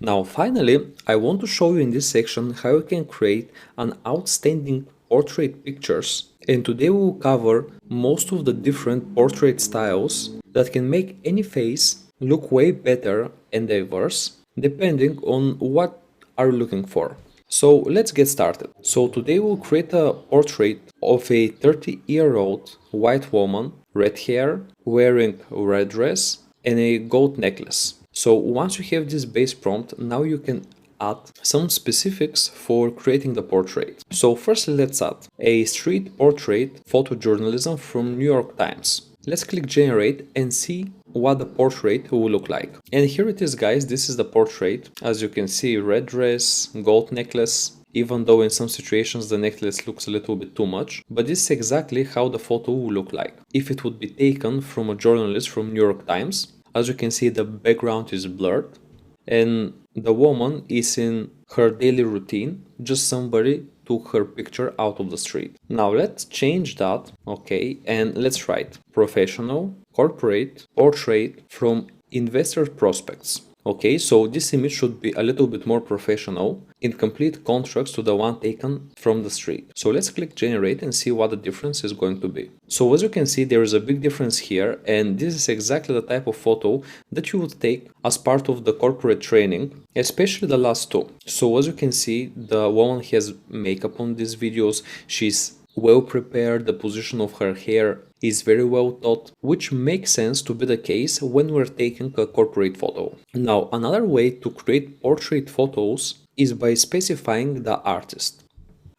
Now finally, I want to show you in this section how you can create an outstanding portrait pictures, and today we will cover most of the different portrait styles that can make any face look way better and diverse depending on what are you looking for. So let's get started. So today we'll create a portrait of a 30-year-old white woman, red hair, wearing a red dress and a gold necklace. So once you have this base prompt, now you can add some specifics for creating the portrait. So firstly, let's add a street portrait photojournalism from New York Times. Let's click generate and see what the portrait will look like. And here it is, guys. This is the portrait. As you can see, red dress, gold necklace, even though in some situations the necklace looks a little bit too much. But this is exactly how the photo will look like if it would be taken from a journalist from New York Times. As you can see, the background is blurred and the woman is in her daily routine, just somebody took her picture out of the street. Now let's change that, okay, and let's write professional, corporate, portrait from investor prospects. Okay, so this image should be a little bit more professional in complete contrast to the one taken from the street. So let's click generate and see what the difference is going to be. So as you can see, there is a big difference here, and this is exactly the type of photo that you would take as part of the corporate training, especially the last two. So as you can see, the woman has makeup on these videos, she's well prepared, the position of her hair is very well thought, which makes sense to be the case when we're taking a corporate photo. Now, another way to create portrait photos is by specifying the artist.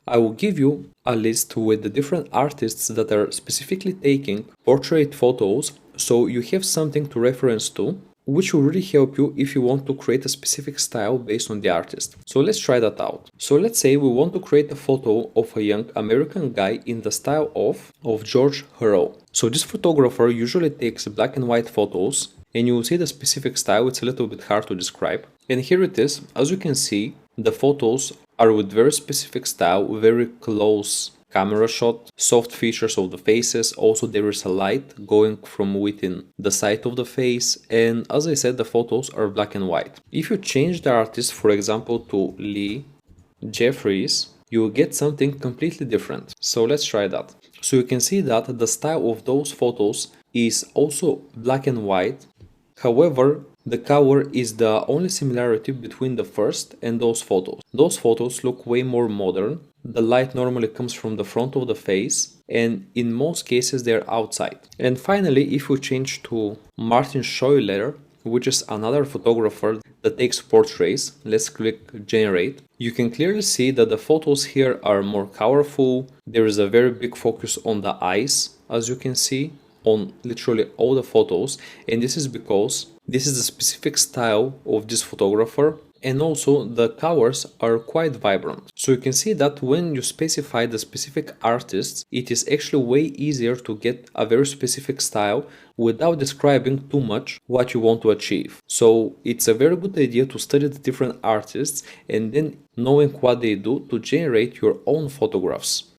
I will give you a list with the different artists that are specifically taking portrait photos, so you have something to reference to, which will really help you if you want to create a specific style based on the artist. So let's try that out. So let's say we want to create a photo of a young American guy in the style of George Hero. So this photographer usually takes black and white photos, and you will see the specific style. It's a little bit hard to describe. And here it is. As you can see, the photos are with very specific style, very close camera shot, soft features of the faces. Also, there is a light going from within the side of the face, and as I said, the photos are black and white. If you change the artist, for example, to Lee Jeffries, you will get something completely different. So let's try that. So you can see that the style of those photos is also black and white. However, the cover is the only similarity between the first and those photos. Those photos look way more modern. The light normally comes from the front of the face, and in most cases they're outside. And finally, if we change to Martin Schuyler, which is another photographer that takes portraits, let's click generate. You can clearly see that the photos here are more colorful. There is a very big focus on the eyes, as you can see, on literally all the photos, and this is because this is the specific style of this photographer, and also the colors are quite vibrant. So you can see that when you specify the specific artists, it is actually way easier to get a very specific style without describing too much what you want to achieve. So it's a very good idea to study the different artists and then knowing what they do to generate your own photographs.